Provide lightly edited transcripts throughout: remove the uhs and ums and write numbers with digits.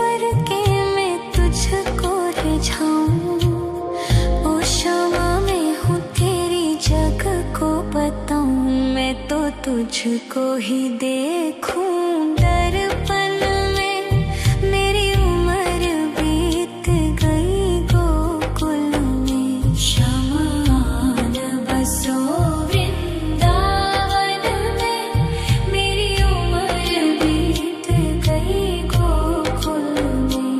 सवर के मैं तुझको रिझाऊं। ओ शमा मैं हूँ तेरी जग को बताऊं, मैं तो तुझको ही देखूं। दर्पण में मेरी उम्र बीत गई गोकुल में, शमान बसो वृंदावन में, मेरी उम्र बीत गई गोकुल में।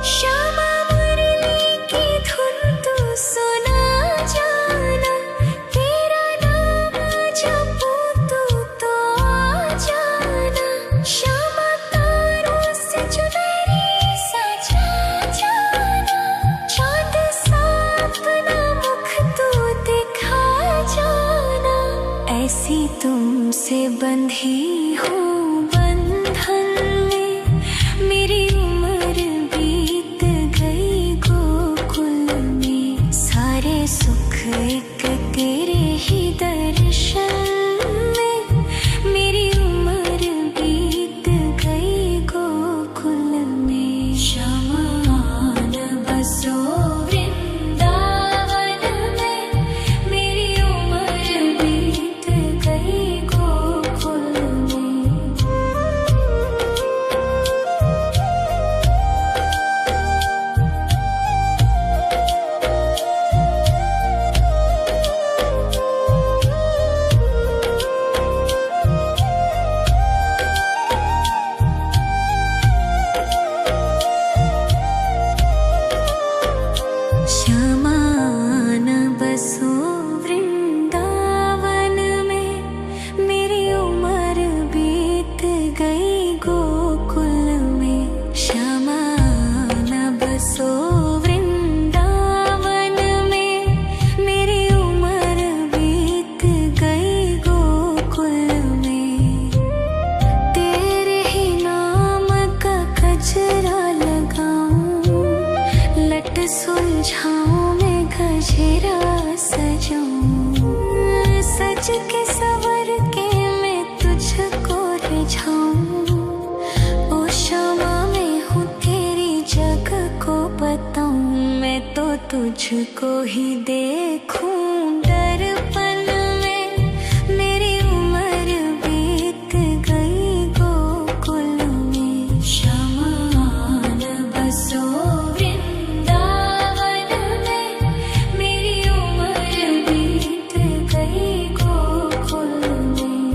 श्यामा मुरली की धुन तू सुना जाना, तेरा नाम जपूं तो आ जाना। श्यामा तारों से चुनरी सजा जाना, चांद सा अपना मुख तू दिखा जाना। ऐसी तुमसे बंधी हूँ बंधन में, मेरी उम्र बीत गई गोकुल में। सारे सुख एक तेरे ही दर्शन में, मेरी उम्र बीत गई गोकुल में। शमान बसो वृंदावन में, मेरी उम्र बीत गई गोकुल में। शमान बसो वृंदावन में, मेरी उम्र बीत गई गोकुल में। शमान बसो वृंदावन में, मेरी उम्र बीत गई गोकुल में। तेरे ही नाम का गजरा लगाऊं, लट सुलझाऊं मैं गजरा सजाऊं। सज के सवर के मैं तुझको रिझाऊं। ओ शमा मैं हूँ तेरी जग को बताऊं, मैं तो तुझको ही देखूं। दर्पण में मेरी उम्र बीत गई गोकुल में। शमान बसो वृंदावन में, मेरी उम्र बीत गई गोकुल में।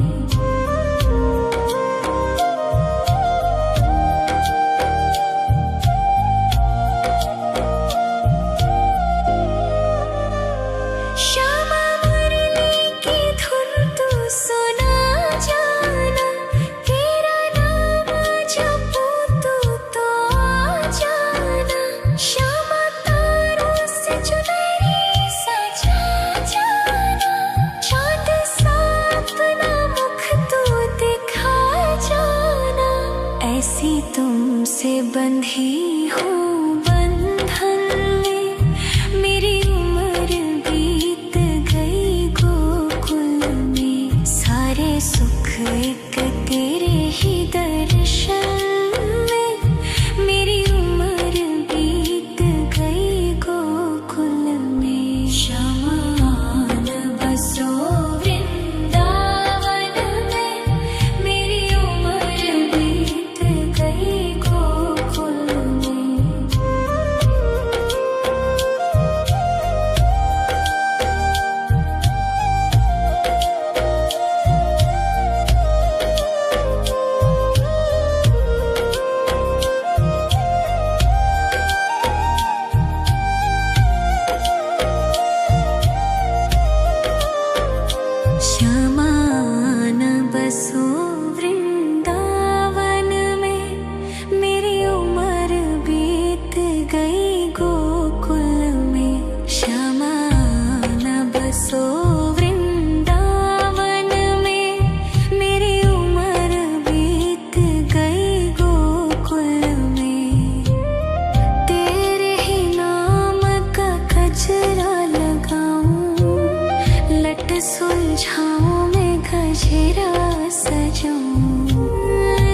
सुलझाऊं मैं गजरा सजाऊं,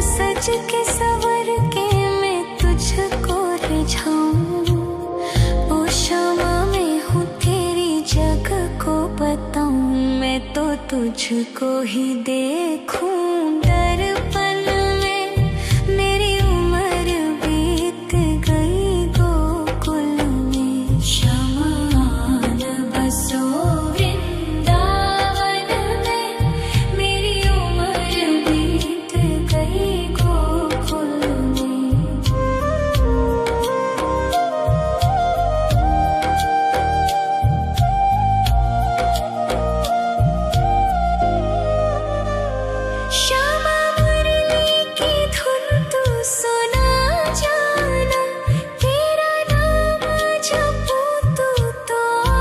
सज के सवर के मैं तुझको रिझाऊं। ओ शमा मैं हूँ तेरी जग को बताऊं, मैं तो तुझको ही देखूं दर्पण में। मेरी उम्र बीत गई गोकुल में, शमान बसो वृंदावन में। मेरी उम्र बीत गई गोकुल में। श्यामा मुरली की धुन तू सुना जाना, तेरा नाम जपूं तो आ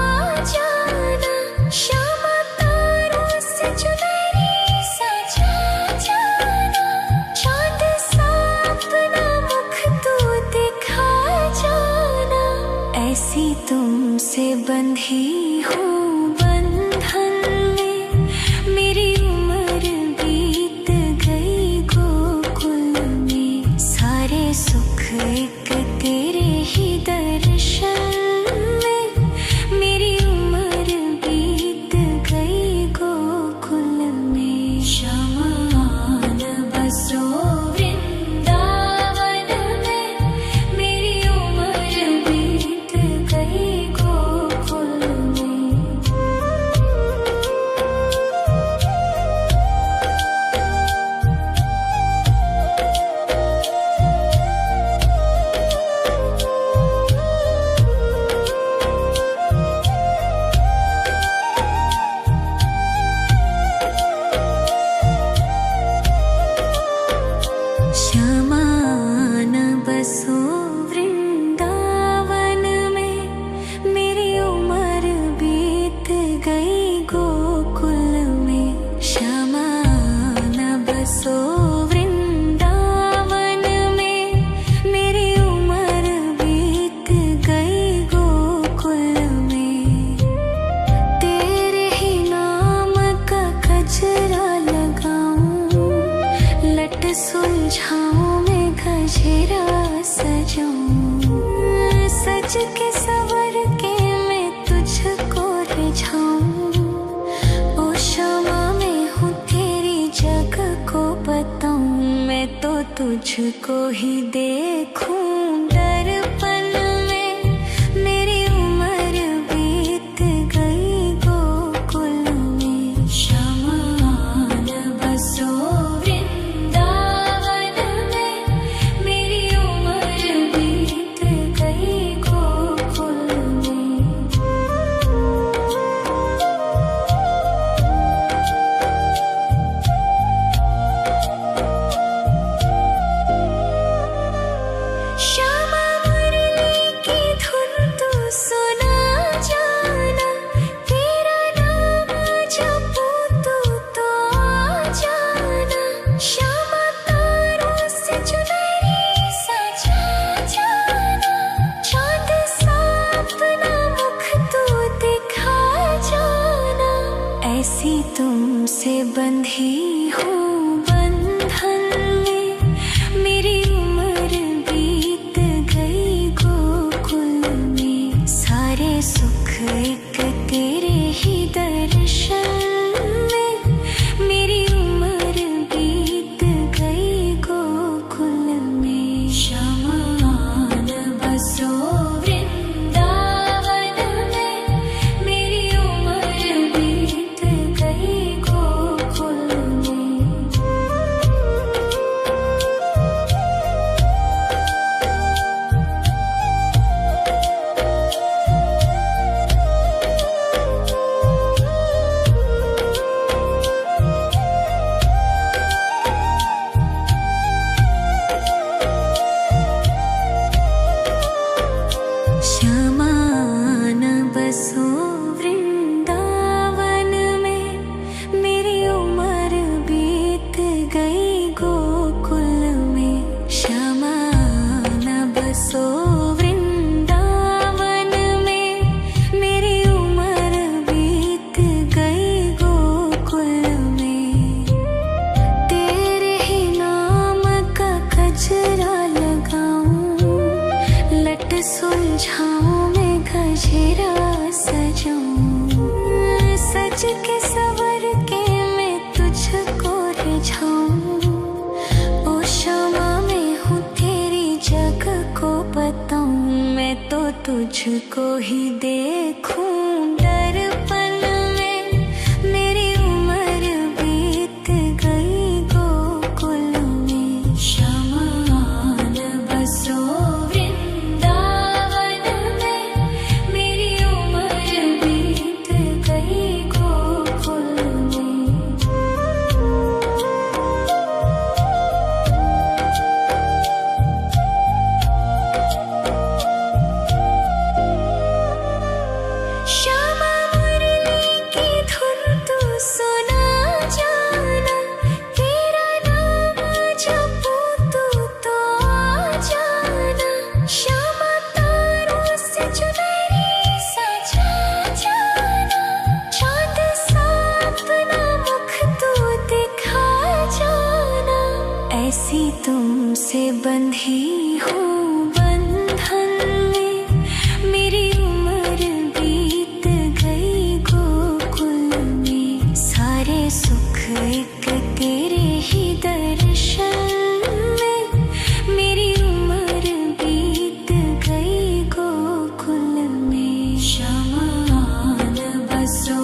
जाना। श्यामा तारों से चुनरी सजा जाना, चांद सा अपना मुख तू दिखा जाना। ऐसी तुमसे बंधी हूँ बंधन में, मेरी उम्र बीत गई गोकुल में। सारे सुख एक तेरे ही दर्शन में, मेरी उम्र बीत गई गोकुल में। शमान बसो वृंदावन में, मेरी उम्र बीत गई गोकुल में। शमान बसो वृंदावन में, मेरी उम्र बीत गई गोकुल में। शमान बसो वृंदावन में, मेरी उम्र बीत गई गोकुल में। तेरे ही नाम का गजरा लगाऊं, लट सुलझाऊं मैं गजरा सजाऊं। सज के सवर के मैं तुझको रिझाऊं। ओ शमा मैं हूँ तेरी जग को बताऊं, मैं तो तुझको ही देखूं दर्पण में। मेरी उम्र बीत गई गोकुल में। शमान बसो वृंदावन में, मेरी उम्र बीत गई गोकुल में। श्यामा मुरली की धुन तू सुना जाना, तेरा नाम जपूं तो आ जाना। श्यामा तारों से चुनरी सजा जाना, चांद सा अपना मुख तू दिखा जाना। ऐसी तुमसे बंधी हूँ बंधन में, मेरी उम्र बीत गई गोकुल में। सारे सुख एक तेरे ही दर्शन में, मेरी उम्र बीत गई गोकुल में। शमान बसो वृंदावन में, मेरी उम्र बीत गई गोकुल में। गजरा सजाऊं, सज के सवर के मैं तुझको रिझाऊं। ओ क्षमा में हूँ तेरी जग को बताऊं, मैं तो तुझको ही देखूं। दर्पण में मेरी उम्र बीत गई गोकुल में, शमान बसो वृंदावन में। मेरी उम्र बीत गई गोकुल में। श्यामा मुरली की धुन तू सुना जाना, तेरा नाम जपूं तू तो आ जाना। श्यामा तारों से चुनरी सजा जाना, चांद सा अपना मुख तू दिखा जाना। ऐसी तुमसे बंधी हूँ बंधन में, मेरी उम्र बीत गई गोकुल में। सारे सुख एक तेरे ही दर्शन में, मेरी उम्र बीत गई गोकुल में। शमान बसो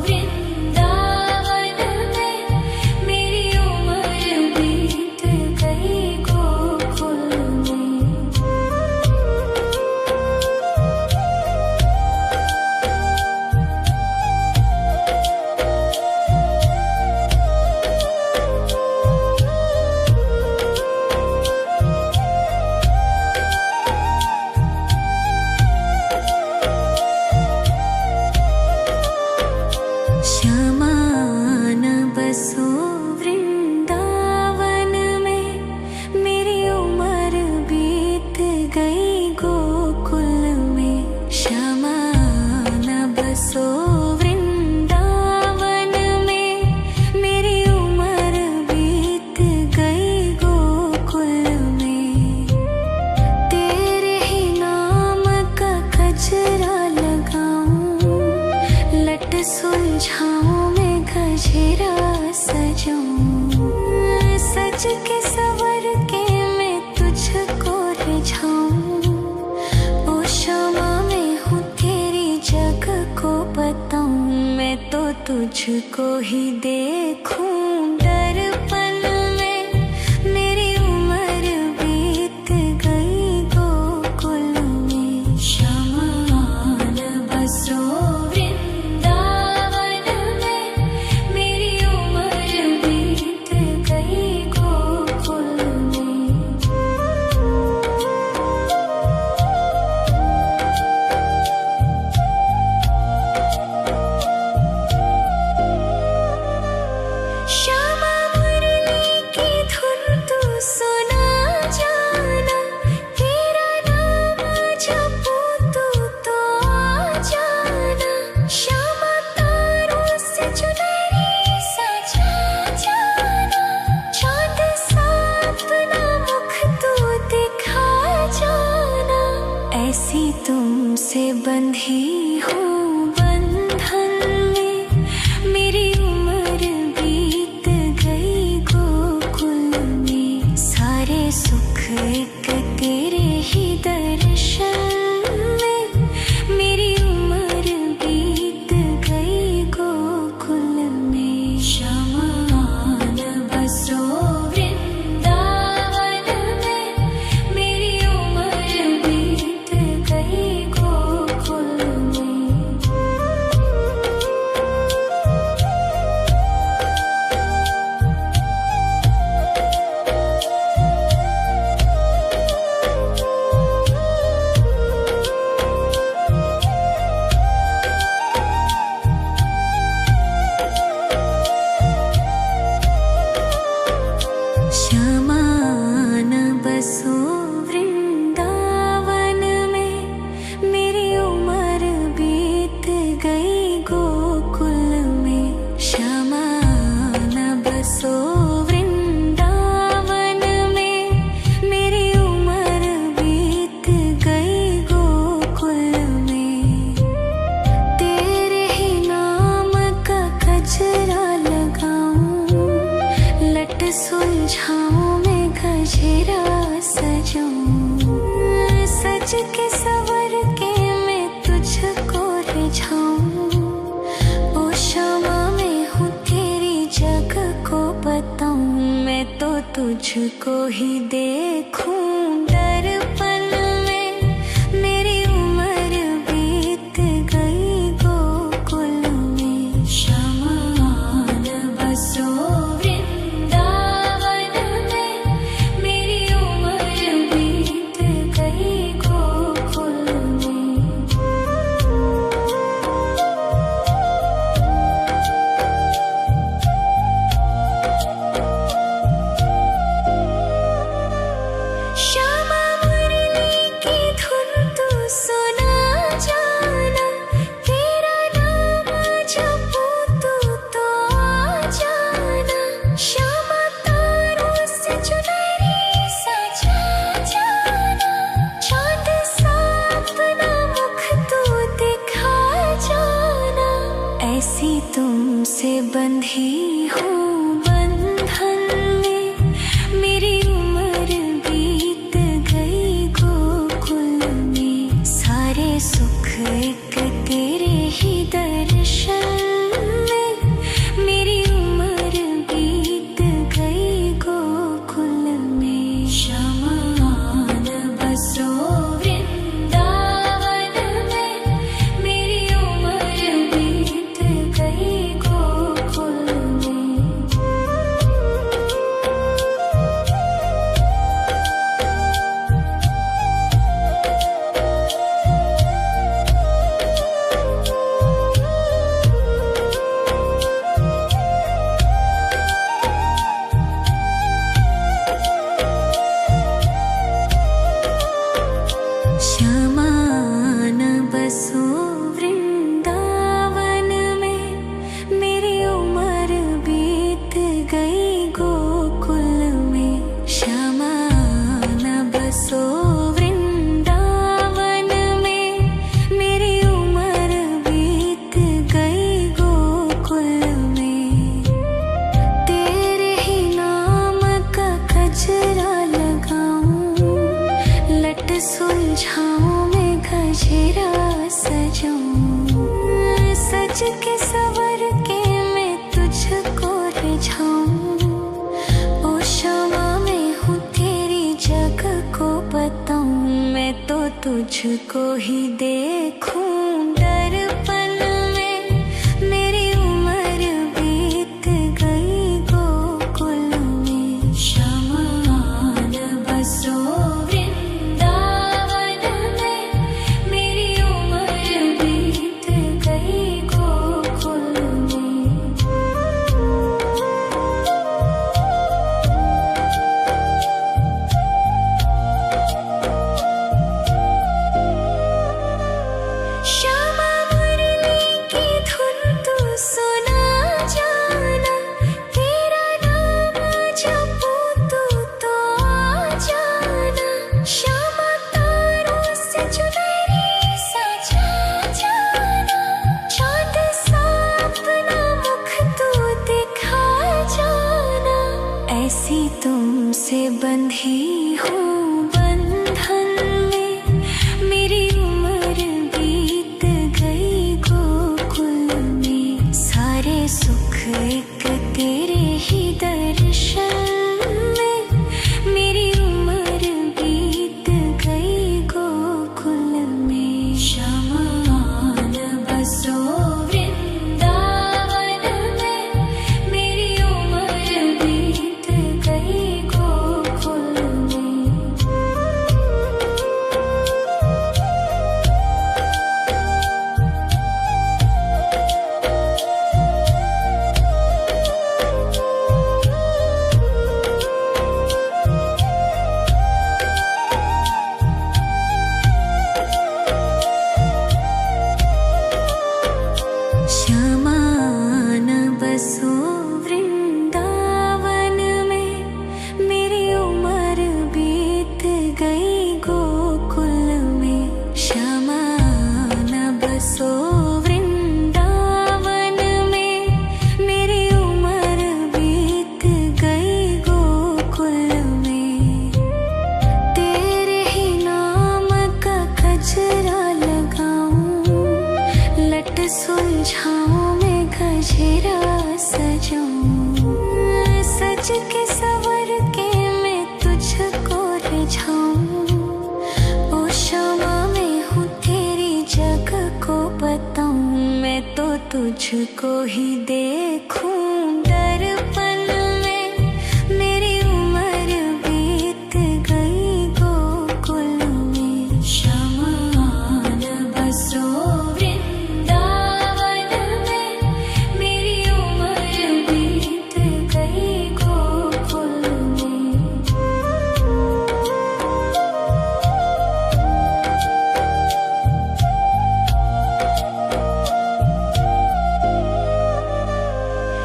वृंदावन में, मेरी उम्र बीत गई गोकुल में। श्यामान बसो वृंदावन में, मेरी उम्र बीत गई गोकुल में। श्यामान बसो वृंदावन में, मेरी उम्र बीत गई गोकुल में। तेरे ही नाम का गजरा लगाऊं, लट सुलझाऊं मैं गजरा सजाऊं। सज के सवर के मैं तुझको रिझाऊं। ओ क्षमा में हूँ तेरी जग को बताऊं, मैं तो तुझको ही देखूं। दर्पण में मेरी उम्र बीत गई गोकुल में। शमान बसो वृंदावन में, मेरी उम्र बीत गई गोकुल में। श्यामा मुरली तुझको ही देखूं दर्पण में। मेरी उम्र बीत गई गोकुल में। शमान बसो वृंदावन में। मेरी उम्र बीत गई गोकुल में। श्यामा मुरली की धुन तू सुना जाना। तेरा नाम जपूं तू तो आ जाना। श्यामा तारों से चुनरी सजा जाना। चाँद सा अपना मुख तू दिखा जाना। ऐसी तुमसे बंधी हूँ बंधन में। मेरी उम्र बीत गई गोकुल में। सारे सुख एक तेरे ही दर्शन में। मेरी उम्र बीत गई गोकुल में। शमान बसो वृंदावन में। मेरी उम्र बीत गई गोकुल में। शमान बसो वृंदावन में। मेरी उम्र बीत गई गोकुल में। शमान बसो वृंदावन में। मेरी उम्र बीत गई गोकुल में। तेरे ही नाम का गजरा लगाऊं। लट सुलझाऊं मैं गजरा सजाऊं। सज के सवर के मैं तुझको रिझाऊं। ओ क्षमा मैं हूँ तेरी जग को बताऊं। मैं तो तुझको ही देखूं दर्पण में। मेरी उम्र बीत गई गोकुल में। शमान बसो वृंदावन में। मेरी उम्र बीत गई गोकुल में। श्यामा मुरली की धुन तू सुना जाना। तेरा नाम जपूं तू तो आ जाना। श्यामा तारों से चुनरी सजा जाना। चाँद सा अपना मुख तू दिखा जाना। ऐसी तुमसे बंधी हूँ बंधन में। मेरी उम्र बीत गई गोकुल में। सारे सुख एक तेरे ही दर्शन में। मेरी उम्र बीत गई गोकुल में। शमान बसो वृंदावन में। मेरी उम्र बीत गई गोकुल में। शमान बसो वृंदावन में। मेरी उम्र बीत गई गोकुल में। शमान बसो वृंदावन में। मेरी उम्र बीत गई गोकुल में। तेरे ही नाम का गजरा लगाऊं। लट सुलझाऊं मैं गजरा सजाऊं। सज के सवर के तुझको ही देखूं दर्पण में। मेरी उम्र बीत गई गोकुल में। शमान बसो वृंदावन में। मेरी उम्र बीत गई गोकुल में।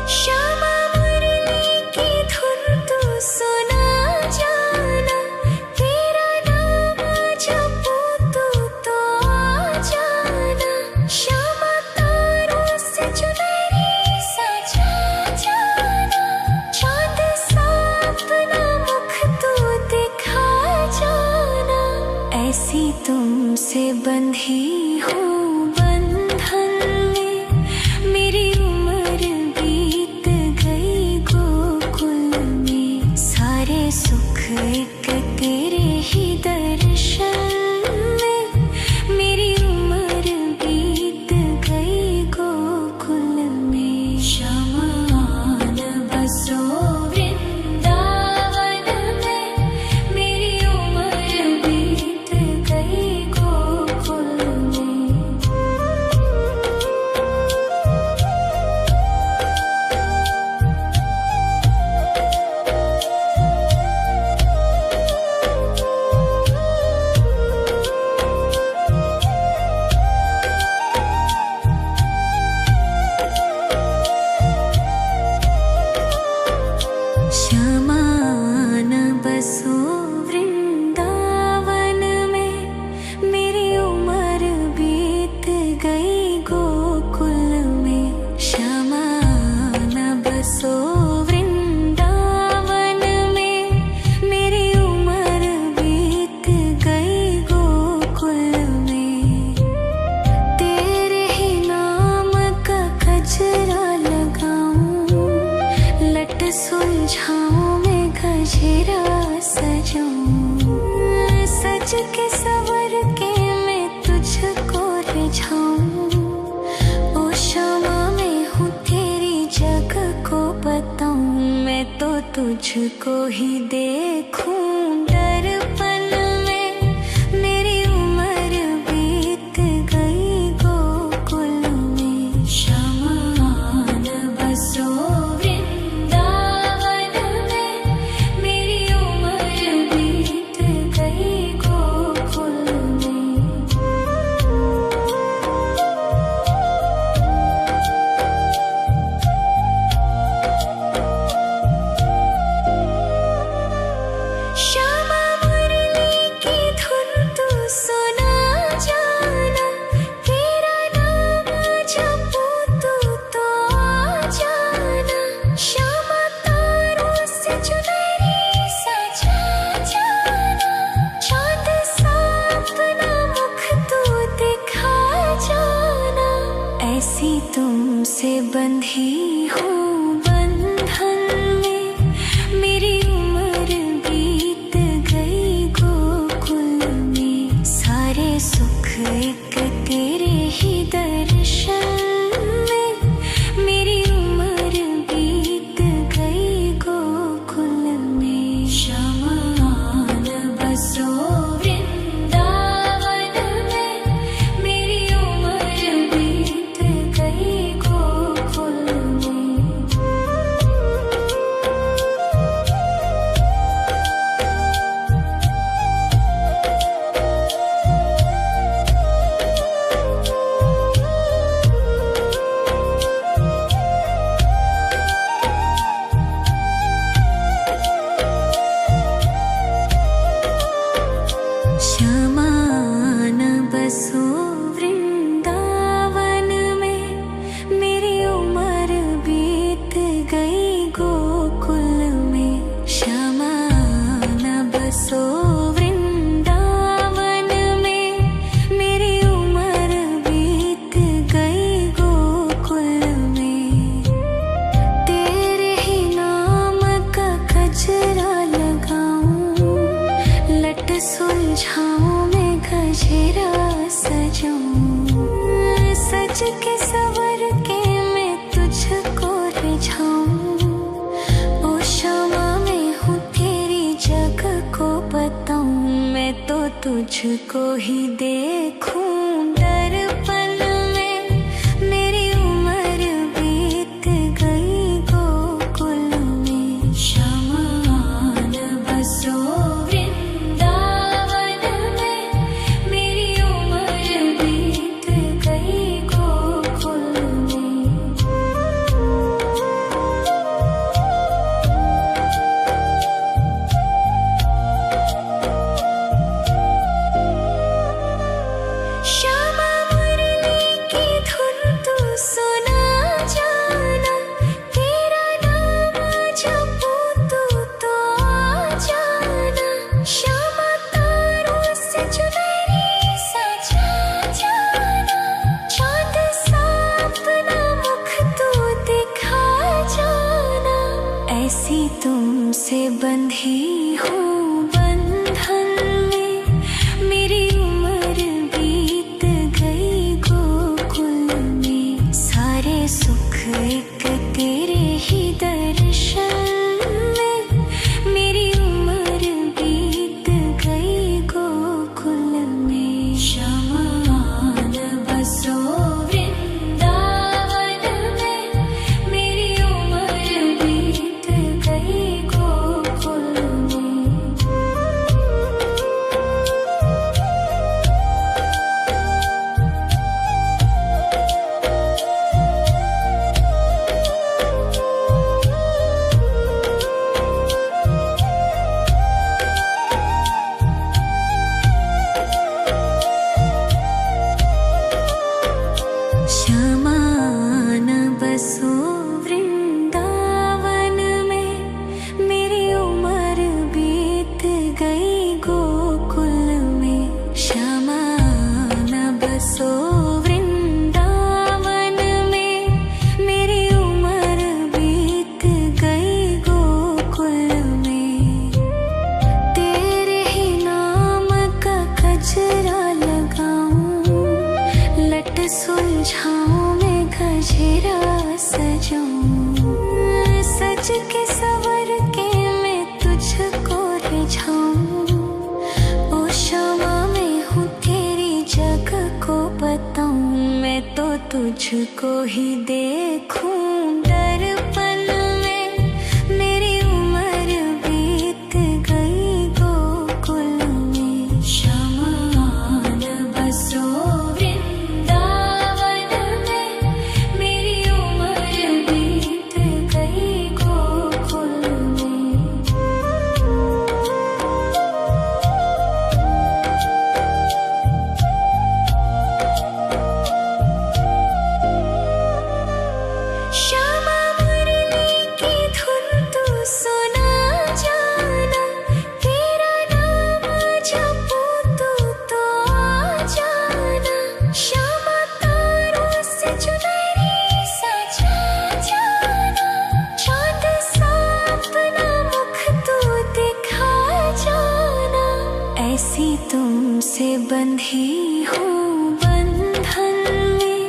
श्यामा मुरली की धुन तू सुना जाना। तेरा नाम जपूं तो आ जाना। श्यामा तारों से चुनरी सजा जाना। चांद सा अपना मुख तू दिखा जाना। ऐसी तुमसे बंधी हूँ बंधन में। मेरी उम्र बीत गई गोकुल में। सारे सुख एक तेरे ही दर्शन में। मेरी उम्र बीत गई गोकुल में। शमान बसो वृंदावन में। मेरी उम्र बीत गई गोकुल में। शमान बसो वृंदावन में। मेरी उम्र बीत गई गोकुल में। शमान बसो वृंदावन में। मेरी उम्र बीत गई गोकुल में। तेरे ही नाम का गजरा लगाऊं। लट सुलझाऊं मैं गजरा सजाऊं। सज के सवर के मैं तुझको रिझाऊं। ओ श्यामा मैं हूँ तेरी जग को बताऊं। मैं तो तुझको ही देखूं दर्पण में। मेरी उम्र बीत गई गोकुल में। शमान बसो वृंदावन में। मेरी उम्र बीत गई गोकुल में। श्यामा मुरली की धुन तू सुना जाना। तेरा नाम जपूं तो आ जाना। श्यामा तारों से चुनरी सजा जाना। चांद सा अपना मुख तू दिखा जाना। ऐसी तुमसे बंधी हूँ बंधन में। मेरी उम्र बीत गई गोकुल में। सारे सुख एक तेरे ही दर्शन में। मेरी उम्र बीत गई गोकुल में। शमान बसो वृंदावन में। मेरी उम्र बीत गई गोकुल में। शमान बसो वृंदावन में। मेरी उम्र बीत गई गोकुल में। शमान बसो वृंदावन में। मेरी उम्र बीत गई गोकुल में। तेरे ही नाम का गजरा लगाऊं। लट सुलझाऊं मैं गजरा सजाऊं। सज के सवर के तुझको ही देखूं दर्पण में। मेरी उम्र बीत गई गोकुल में। शमान बसो वृंदावन में। मेरी उम्र बीत गई गोकुल में। श्यामा मुरली की धुन तू सुना जाना। तेरा नाम जपूं तो आ जाना। श्यामा तारों से चुनरी सजा जाना। चांद सा अपना मुख तू दिखा जाना। ऐसी तुमसे बंधी हूँ बंधन में। मेरी उम्र बीत गई गोकुल में। सारे सुख एक तेरे ही दर्शन में। मेरी उम्र बीत गई गोकुल में। शमान बसो वृंदावन में। मेरी उम्र बीत गई गोकुल में। शमान बसो वृंदावन में। मेरी उम्र बीत गई गोकुल में। शमान बसो वृंदावन में। मेरी उम्र बीत गई गोकुल में। तेरे ही नाम का गजरा लगाऊं। लट सुलझाऊं मैं गजरा सजाऊं। सज के सवर के मैं तुझको रिझाऊं। ओ क्षमा मैं हूँ तेरी जग को बताऊं। मैं तो तुझको ही देखूं दर्पण में। मेरी उम्र बीत गई गोकुल में। शमान बसो वृंदावन में। मेरी उम्र बीत गई गोकुल में। श्यामा मुरली की धुन तू सुना जाना। तेरा नाम जपूं तो आ जाना। श्यामा तारों से चुनरी सजा जाना। चांद सा अपना मुख तू दिखा जाना। ऐसी तुमसे बंधी हूँ बंधन में।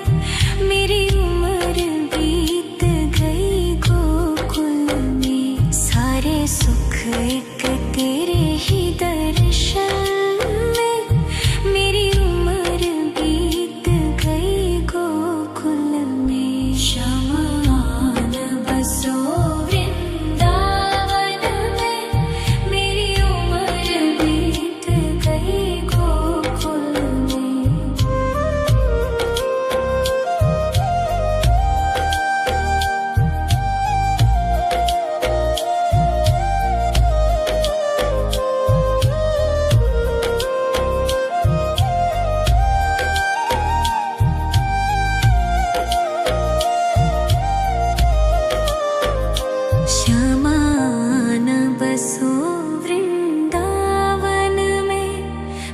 मेरी उम्र बीत गई गोकुल में। सारे सुख एक तेरे ही दर्शन में। मेरी उम्र बीत गई गोकुल में। शमान बसो वृंदावन में। मेरी उम्र बीत गई गोकुल में। शमान बसो वृंदावन में।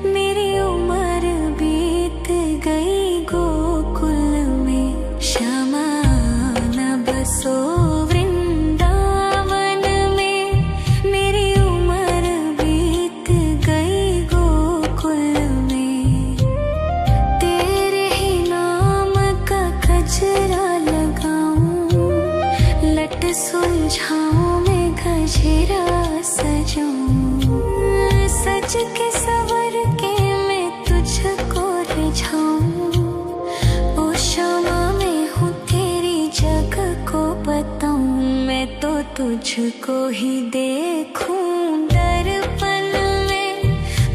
मेरी उम्र बीत गई गोकुल में। शमान बसो वृंदावन में। मेरी उम्र बीत गई गोकुल में। तेरे ही नाम का गजरा लगाऊं। लट सुलझाऊं मैं गजरा सजाऊं। सज के सवर के तुझको ही देखूं दर्पण में।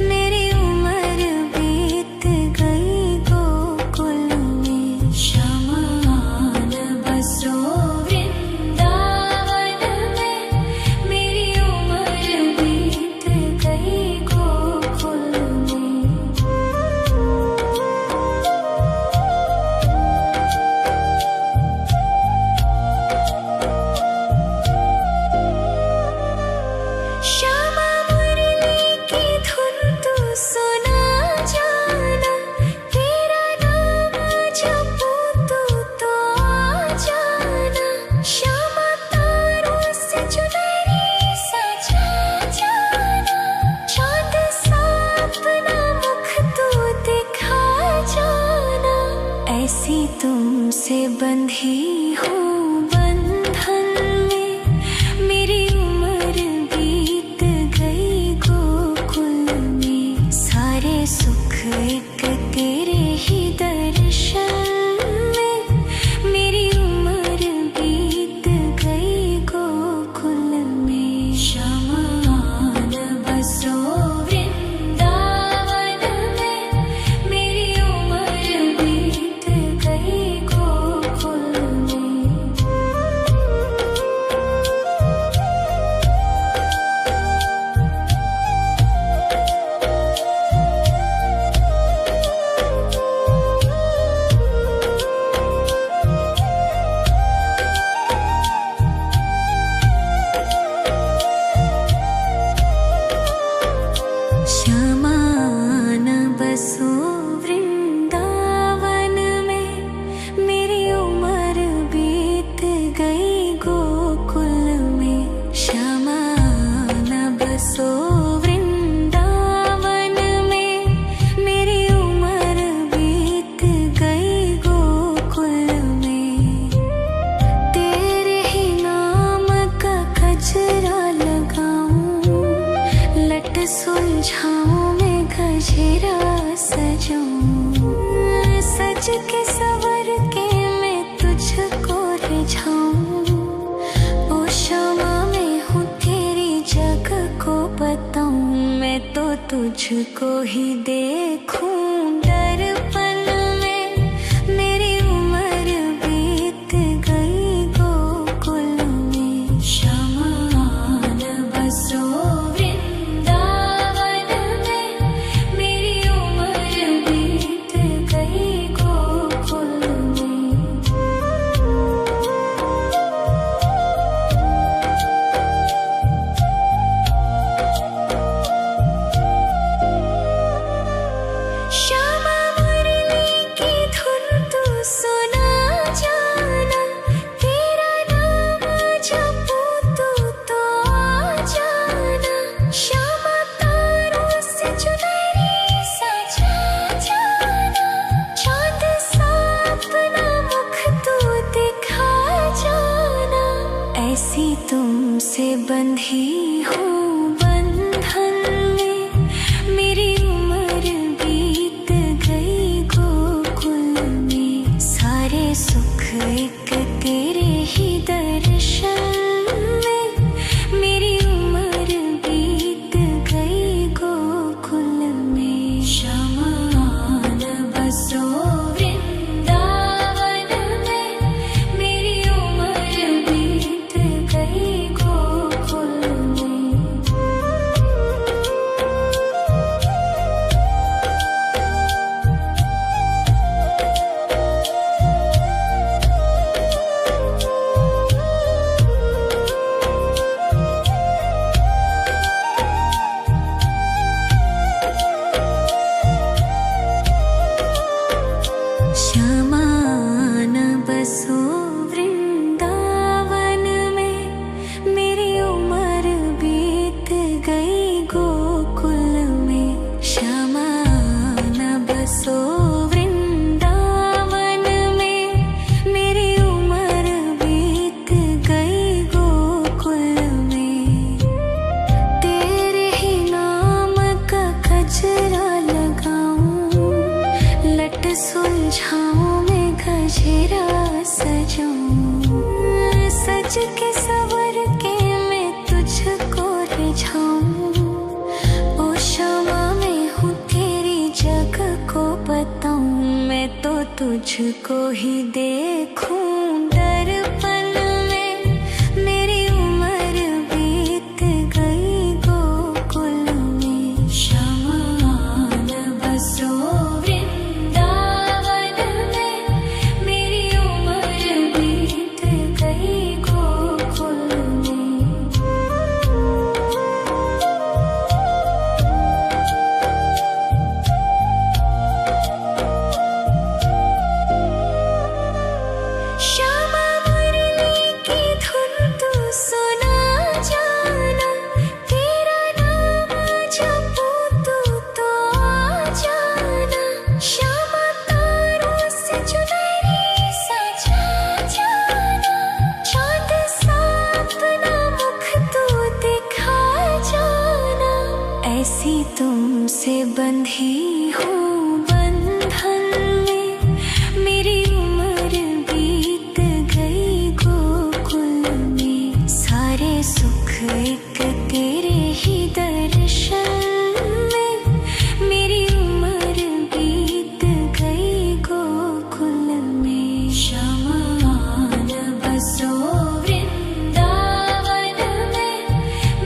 मेरी उम्र बीत गई गोकुल में, शमान बसो वृंदावन में। मेरी उम्र बीत गई गोकुल में। श्यामा मुरली की धुन तू सुना जाना, तेरा नाम जपूं तू तो आ जाना। श्यामा तारों से चुनरी सजा जाना, चाँद सा अपना मुख तू दिखा जाना। ऐसी तुमसे बंधी हूँ बंधन में, मेरी उम्र बीत गई गोकुल में। सारे सुख एक तेरे ही दर्शन में, मेरी उम्र बीत गई गोकुल में। शमान बसो वृंदावन में, मेरी उम्र बीत गई गोकुल में। शमान बसो वृंदावन में, मेरी उम्र बीत गई गोकुल में। शमान बसो वृंदावन में, मेरी उम्र बीत गई गोकुल में। तेरे ही नाम का गजरा लगाऊं, लट सुलझाऊं मैं गजरा सजाऊं। सज के सवर के मैं तुझको रिझाऊं। ओ क्षमा मैं हूँ तेरी जग को बताऊं, मैं तो तुझको ही देखूं दर्पण में। मेरी उम्र बीत गई गोकुल में। शमान बसो वृंदावन में, मेरी उम्र बीत गई गोकुल में। श्यामा मुरली की धुन तू सुना जाना, तेरा नाम जपूं तू तो आ जाना। श्यामा तारों से चुनरी सजा जाना, चाँद सा अपना मुख तू दिखा जाना। ऐसी तुमसे बंधी हूँ बंधन में, मेरी उम्र बीत गई गोकुल में। सारे सुख एक तेरे ही दर्शन में, मेरी उम्र बीत गई गोकुल में। शमान बसो वृंदावन में, मेरी उम्र बीत गई गोकुल में। शमान बसो वृंदावन में, मेरी उम्र बीत गई गोकुल में। शमान बसो वृंदावन में, मेरी उम्र बीत गई गोकुल में। तेरे ही नाम का गजरा लगाऊं, लट सुलझाऊं मैं गजरा सजाऊं। सज के सवर के तुझको ही देखूं दर्पण में, मेरी उम्र बीत गई गोकुल में। शमान बसो वृंदावन में, मेरी उम्र बीत गई गोकुल में। श्यामा मुरली की धुन तू सुना जाना, तेरा नाम जपूं तो आ जाना। श्यामा तारों से चुनरी सजा जाना, चांद सा अपना मुख तू दिखा जाना। ऐसी तुमसे बंधी हूँ बंधन में, मेरी उम्र बीत गई गोकुल में। सारे सुख एक तेरे ही दर्शन में, मेरी उम्र बीत गई गोकुल में। शमान बसो वृंदावन में,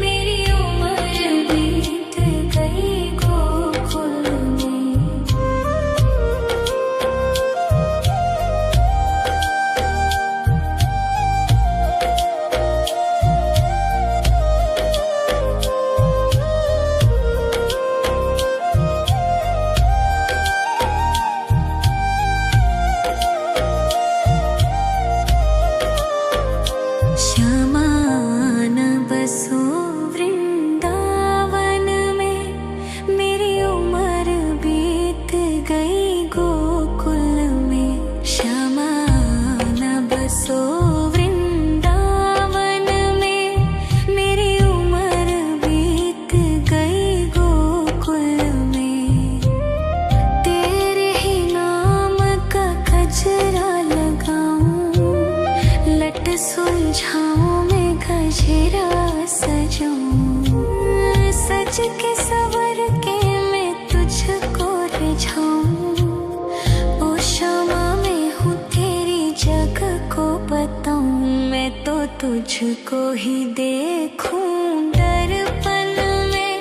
मेरी उम्र बीत गई गोकुल में। श्यामान बसो वृंदावन में, मेरी उम्र बीत गई गोकुल में। श्यामान बसो वृंदावन में, मेरी उम्र बीत गई गोकुल में। तेरे ही नाम का गजरा लगाऊं, लट सुलझाऊं मैं गजरा सजाऊं। सज के सवर के मैं तुझको रिझाऊं। ओ श्यामा मैं हूँ तेरी जग को बताऊं, मैं तो तुझको ही देखूं दर्पण में,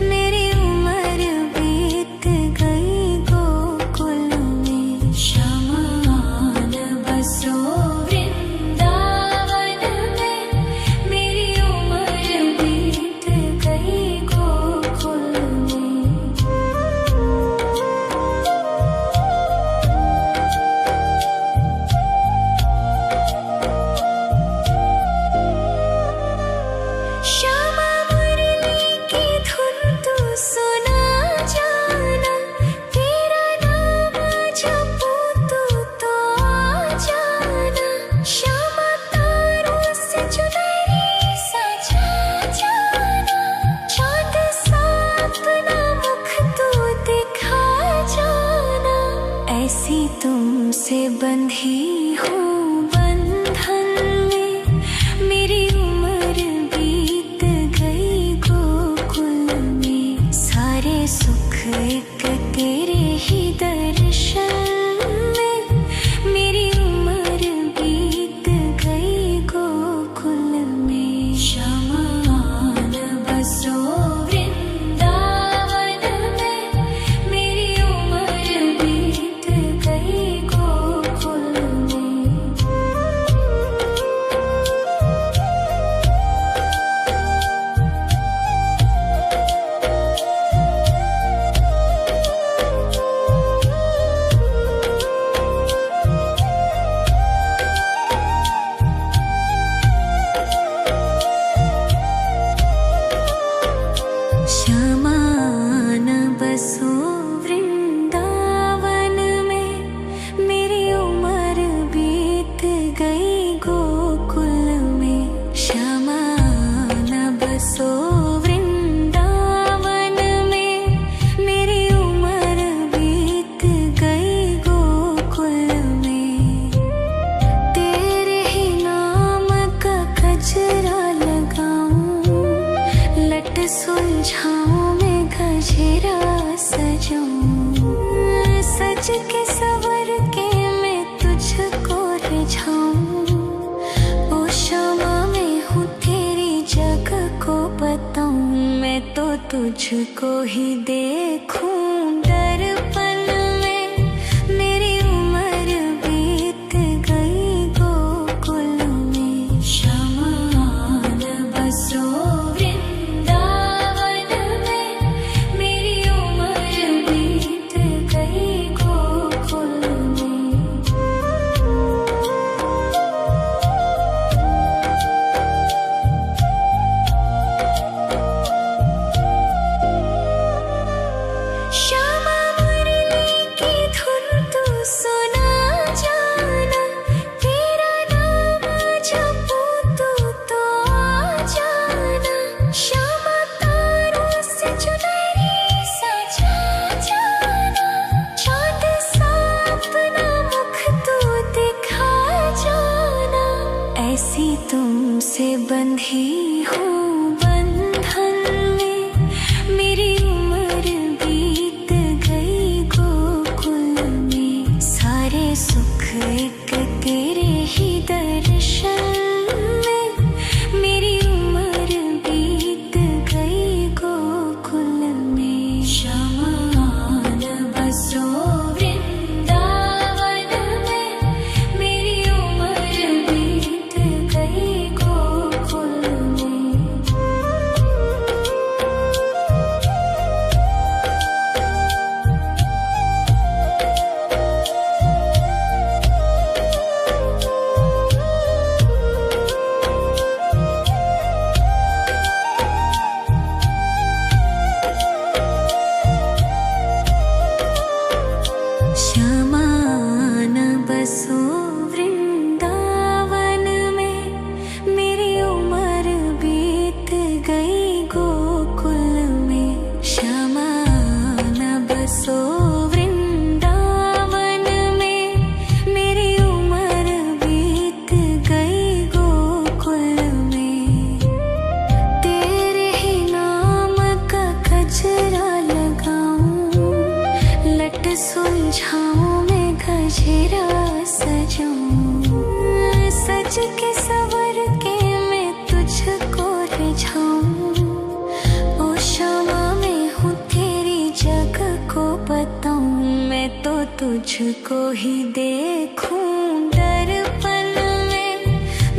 मेरी उम्र बीत गई गोकुल में। शमान बसो वृंदावन में, मेरी उम्र बीत गई गोकुल में। श्यामा मुरली की धुन तू सुना जाना, तेरा नाम जपूं तो आ जाना। श्यामा तारों से चुनरी सजा जाना, चांद सा अपना मुख तू दिखा जाना। ऐसी तुमसे बंधी हूँ बंधन में, मेरी उम्र बीत गई गोकुल में। सारे सुख एक तेरे ही दर्शन में, मेरी उम्र बीत गई गोकुल में। शमान बसो वृंदावन में, मेरी उम्र बीत गई गोकुल में। श्यामान बसो वृंदावन में, मेरी उम्र बीत गई गोकुल में। श्यामान बसो वृंदावन में, मेरी उम्र बीत गई गोकुल में। तेरे ही नाम का गजरा लगाऊं, लट सुलझाऊं मैं गजरा सजाऊं। सज के सवर के तुझको ही देखूं दर्पण में। मेरी उम्र बीत गई गोकुल में, शमान बसो वृंदावन में। मेरी उम्र बीत गई गोकुल में। श्यामा मुरली की धुन तू सुना जाना, तेरा नाम जपूं तू तो आ जाना। श्यामा तारों से चुनरी सजा जाना, चाँद सा अपना मुख तू दिखा जाना। ऐसी तुमसे बंधी हूँ बंधन में, मेरी उम्र बीत गई गोकुल में। सारे सुख एक तेरे ही दर्शन में, मेरी उम्र बीत गई गोकुल में। शमान बसो वृंदावन में, मेरी उम्र बीत गई गोकुल में। शमान बसो वृंदावन में, मेरी उम्र बीत गई गोकुल में। शमान बसो वृंदावन में, मेरी उम्र बीत गई गोकुल में। तेरे ही नाम का गजरा लगाऊं, लट सुलझाऊं मैं गजरा सजाऊं। सज के सवर के मैं तुझको रिझाऊं। ओ श्यामा मैं हूँ तेरी जग को बताऊं, मैं तो तुझको ही देखूं दर्पण में।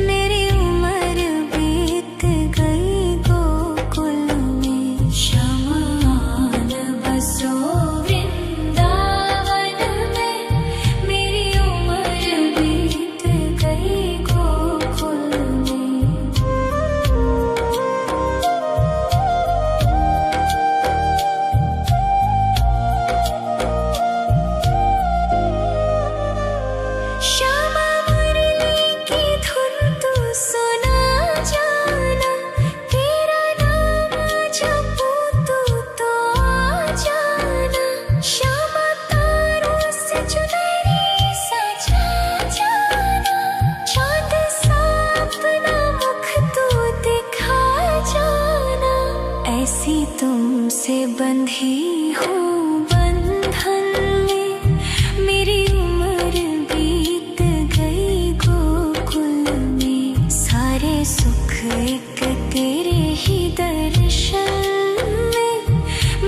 मेरी उम्र बीत गई गोकुल में। शमान बसो वृंदावन में, मेरी उम्र बीत गई गोकुल में। श्यामा मुरली की धुन तू सुना जाना, तेरा नाम जपूं तू तो आ जाना। श्यामा तारों से चुनरी सजा जाना, चाँद सा अपना मुख तू दिखा जाना। ऐसी तुमसे बंधी हूँ बंधन में, मेरी उम्र बीत गई गोकुल में। सारे सुख एक तेरे ही दर्शन में,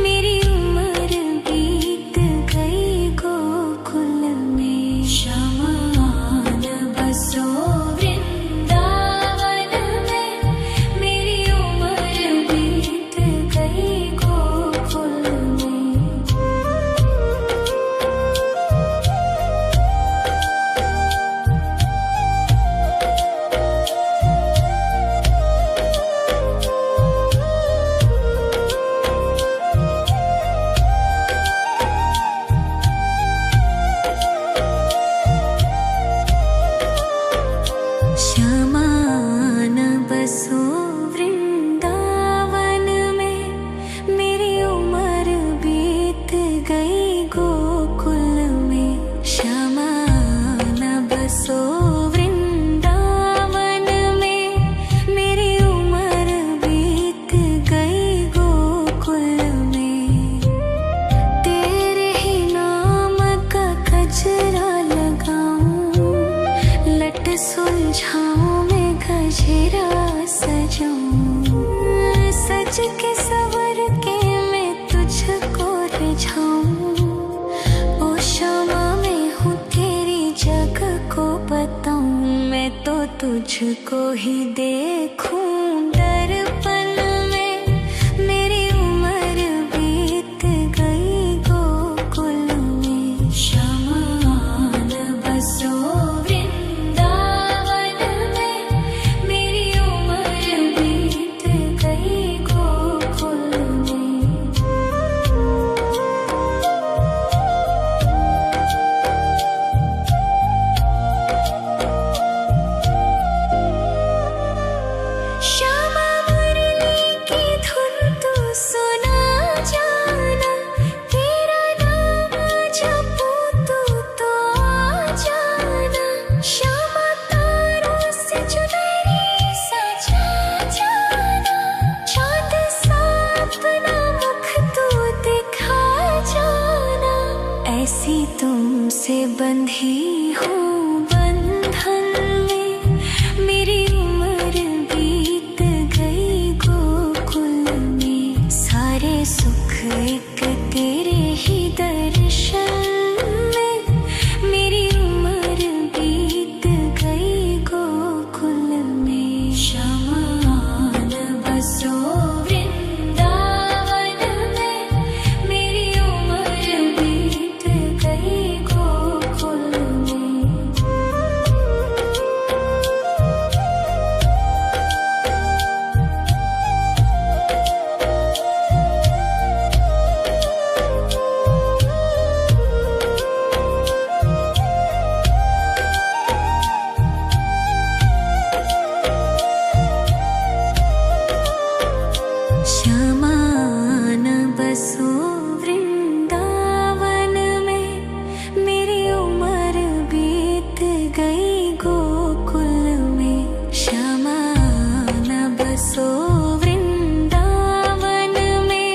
मेरी उम्र बीत गई गोकुल में। शमान बसो वृंदावन में, मेरी उम्र बीत गई गोकुल में। शमान बसो वृंदावन में, मेरी उम्र बीत गई गोकुल में। शमान बसो वृंदावन में, मेरी उम्र बीत गई गोकुल में। तेरे ही नाम का गजरा लगाऊं, लट सुलझाऊं मैं गजरा सजाऊं। सज के सवर के मैं तो तुझको ही देखूं दर्पण में। मेरी उम्र बीत गई गोकुल में, शमान बसो वृंदावन में। मेरी उम्र बीत गई गोकुल में। श्यामा मुरली की धुन तू सुना जाना, तेरा नाम जपूं तू तो आ जाना। श्यामा तारों से चुनरी सजा जाना, चाँद सा अपना मुख तू दिखा जाना। ऐसी तुमसे बंधी हूँ बंधन में, मेरी उम्र बीत गई गोकुल में। सारे सुख एक तेरे ही दर्शन में, मेरी उम्र बीत गई गोकुल में। शमान बसो वृंदावन में, मेरी उम्र बीत गई गोकुल में। शमान बसो वृंदावन में, मेरी उम्र बीत गई गोकुल में। शमान बसो वृंदावन में,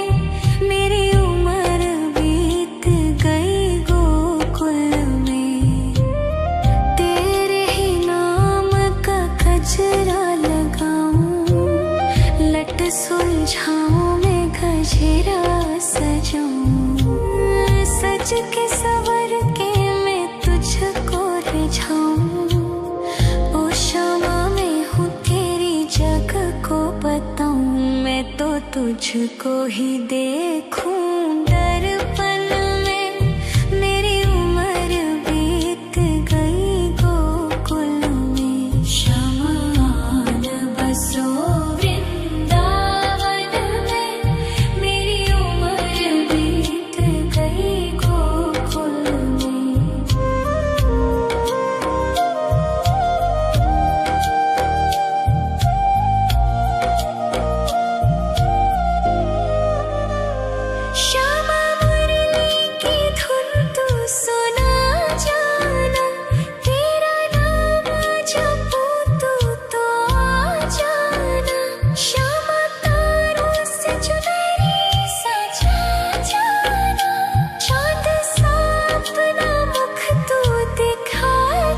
मेरी उम्र बीत गई गोकुल में। तेरे ही नाम का गजरा लगाऊं, लट सुलझाऊं मैं गजरा सजाऊं। सज के सवर के मैं तुझको रिझाऊं। ओ श्यामा मैं हूँ तेरी जग को बताऊं, मैं तो तुझको ही देखूं दर्पण में। मेरी उम्र बीत गई गोकुल में। शमान बसो वृंदावन में, मेरी उम्र बीत गई गोकुल में। श्यामा मुरली की धुन तू सुना जाना, तेरा नाम जपूं तू तो आ जाना। श्यामा तारों से चुनरी सजा जाना, चाँद सा अपना मुख तू दिखा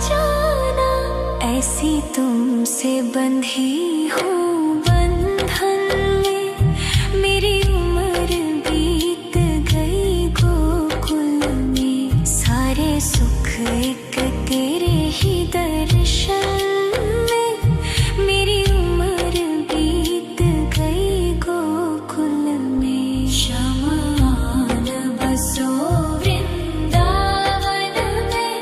जाना। ऐसी तुमसे बंधी हूँ बंधन में, मेरी उम्र बीत गई गोकुल में। सारे सुख एक तेरे ही दर्शन में, मेरी उम्र बीत गई गोकुल में। शमान बसो वृंदावन में,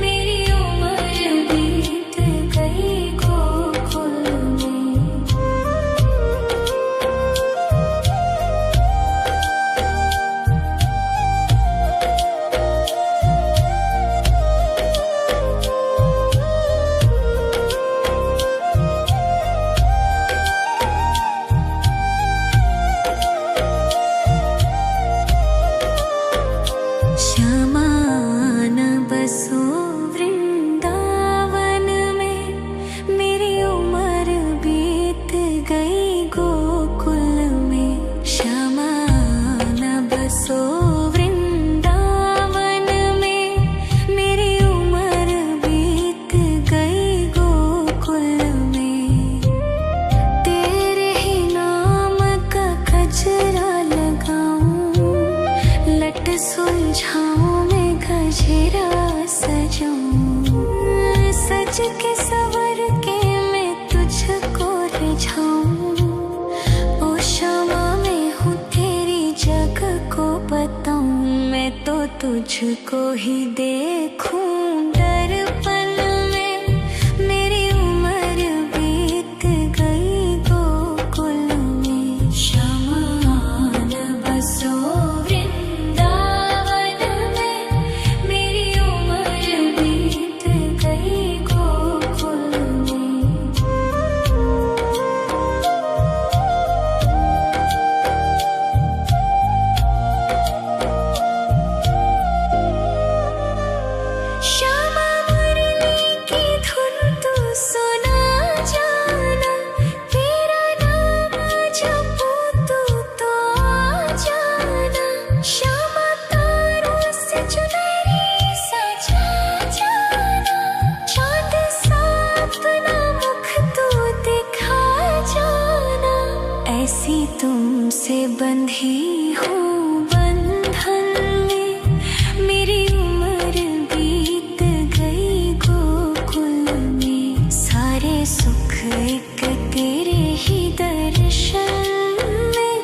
मेरी उम्र बीत गई गोकुल में। तुझको ही देखूं दर्पण में, मेरी उम्र बीत गई गोकुल में। शमान बसो वृंदावन में, मेरी उम्र बीत गई गोकुल में। श्यामा मुरली की धुन तू सुना जाना, तेरा नाम जपूं तो आ जाना। श्यामा तारों से चुनरी सजा जाना, चांद सा अपना मुख तू दिखा जाना। ऐसी तुमसे बंधी हूँ बंधन में, मेरी उम्र बीत गई गोकुल में। सारे सुख एक तेरे ही दर्शन में,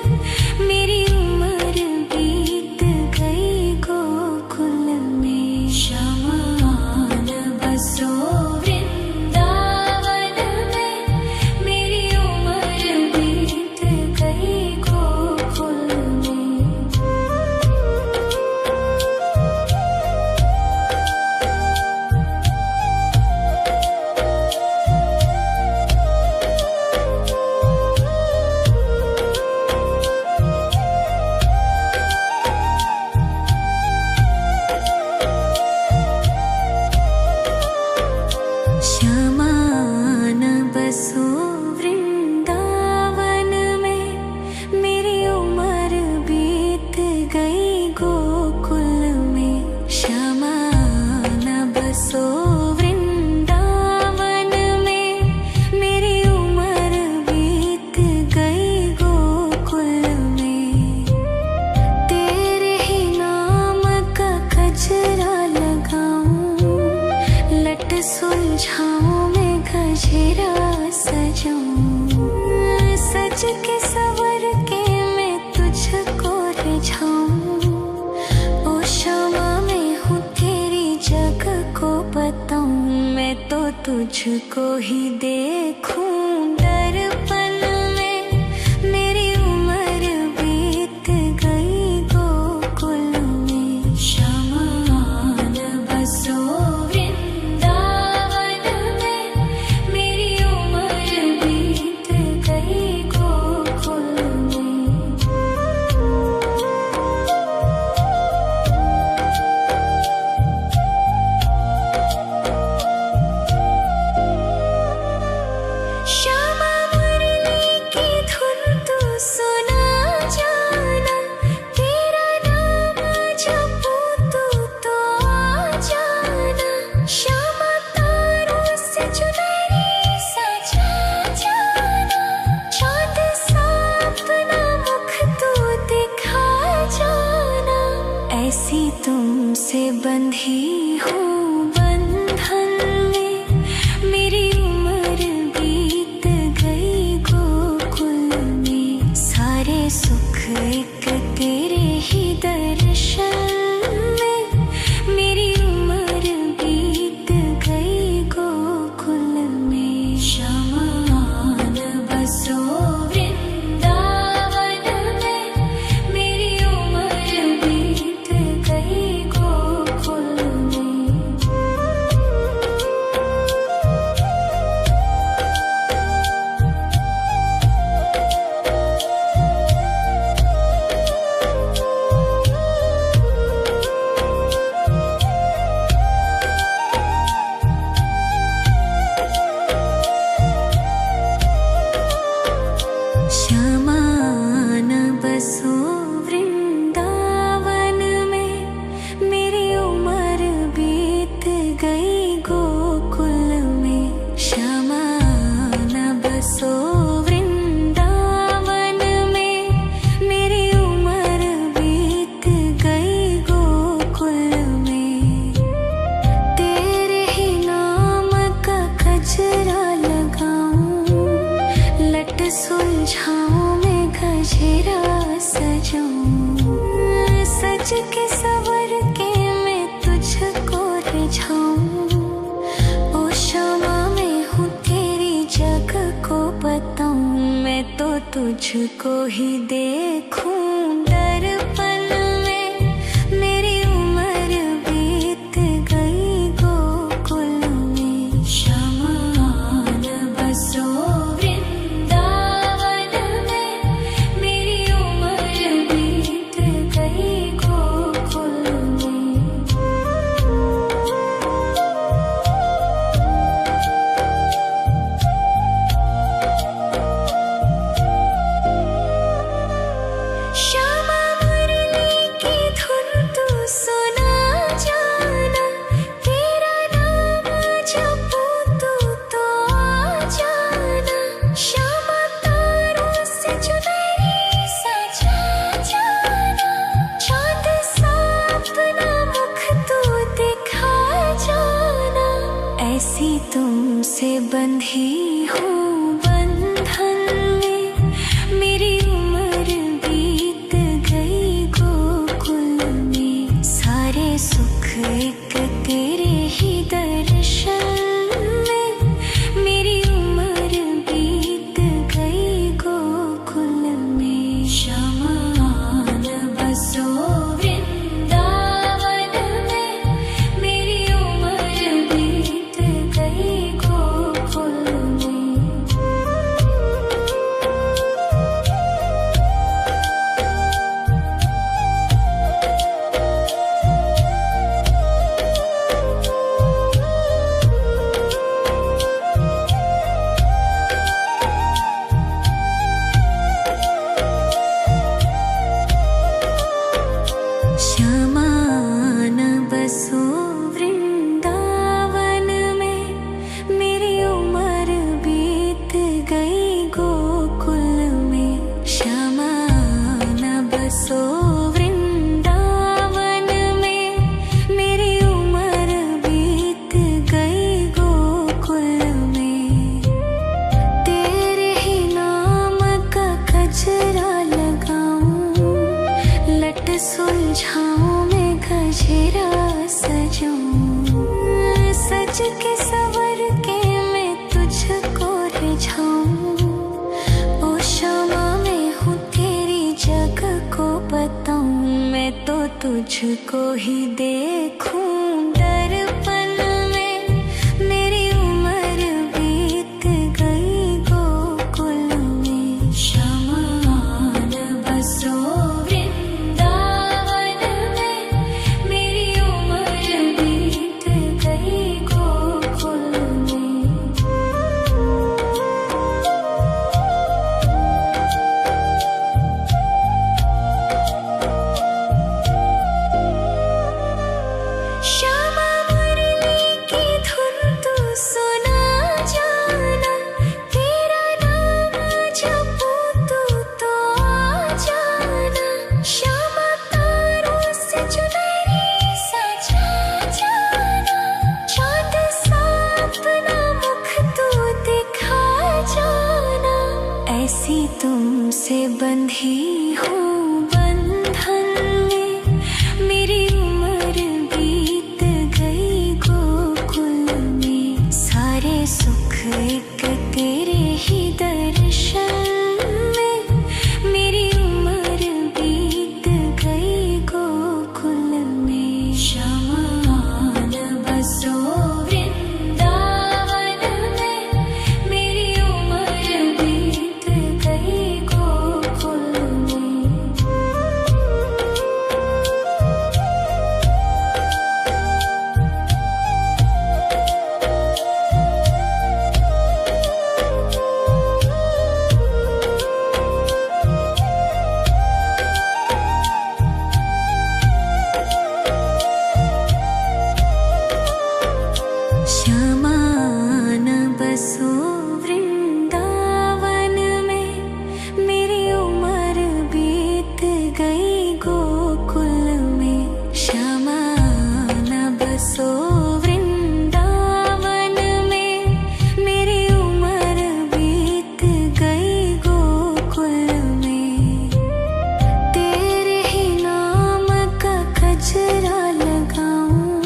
मेरी उम्र बीत गई गोकुल में। शमान बसो वृंदावन में, मेरी उम्र बीत गई गोकुल में। श्यामान बसो वृंदावन में, मेरी उम्र बीत गई गोकुल में। श्यामान बसो वृंदावन में, मेरी उम्र बीत गई गोकुल में। तेरे ही नाम का गजरा लगाऊं, लट सुलझाऊं मैं गजरा सजाऊं। सज के सवर के मैं तुझको रिझाऊं। ओ श्यामा मैं हूँ तेरी जग को बताऊं, मैं तो तुझको ही देखूं दर्पण में, मेरी उम्र बीत गई गोकुल में। शमान बसो वृंदावन में, मेरी उम्र बीत गई गोकुल में। श्यामा मुरली की धुन तू सुना जाना, तेरा नाम जपूं तो आ जाना। श्यामा तारों से चुनरी सजा जाना, चांद सा अपना मुख तू दिखा जाना। ऐसी तुमसे बंधी हूँ बंधन में, मेरी उम्र बीत गई गोकुल में। सारे सुख एक तेरे ही दर्शन में, मेरी उम्र बीत गई गोकुल में। शमान बसो वृंदावन में, मेरी उम्र बीत गई गोकुल में। श्यामान बसो वृंदावन में, मेरी उम्र बीत गई गोकुल में। श्यामान बसो वृंदावन में, मेरी उम्र बीत गई गोकुल में। तेरे ही नाम का गजरा लगाऊं, लट सुलझाऊं मैं गजरा सजाऊं। सज के सवर के तुझको ही देखूं दर्पण में। मेरी उम्र बीत गई गोकुल में। शमान बसो वृंदावन में। मेरी उम्र बीत गई गोकुल में। श्यामा मुरली की धुन तू सुना जाना। तेरा नाम जपूं तू तो आ जाना। श्यामा तारों से चुनरी सजा जाना। चांद सा अपना मुख तू दिखा जाना। ऐसी तुमसे बंधी हूँ बंधन में। मेरी उम्र बीत गई गोकुल में। सारे सुख एक तेरे ही दर्शन में। मेरी उम्र बीत गई गोकुल में। शमान बसो वृंदावन में। मेरी उम्र बीत गई गोकुल में। श्यामान बसो वृंदावन में। मेरी उम्र बीत गई गोकुल में। श्यामान बसो वृंदावन में। मेरी उम्र बीत गई गोकुल में। तेरे ही नाम का गजरा लगाऊं। लट सुलझाऊं मैं गजरा सजाऊं। सज के सवर के मैं तुझको रिझाऊं। ओ श्यामा मैं हूँ तेरी जग को बताऊं। मैं तो तुझको ही देखूं दर्पण में। मेरी उम्र बीत गई गोकुल में। शमान बसो वृंदावन में। मेरी उम्र बीत गई गोकुल में। श्यामा मुरली की धुन तू सुना जाना। तेरा नाम जपूं तू तो आ जाना। श्यामा तारों से चुनरी सजा जाना। चांद सा अपना मुख तू दिखा जाना। ऐसी तुमसे बंधी हूँ बंधन में। मेरी उम्र बीत गई गोकुल में। सारे सुख एक तेरे ही दर्शन में। मेरी उम्र बीत गई गोकुल में। शमान बसो वृंदावन में। मेरी उम्र बीत गई गोकुल में। श्यामान बसो वृंदावन में। मेरी उम्र बीत गई गोकुल में। श्यामान बसो वृंदावन में। मेरी उम्र बीत गई गोकुल में। तेरे ही नाम का गजरा लगाऊं।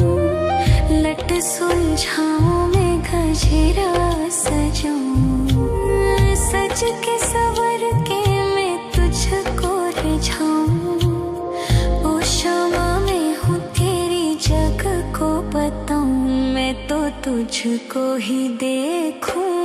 लट सुलझाऊं मैं गजरा सजाऊं। सज के सवर के तुझको ही देखूं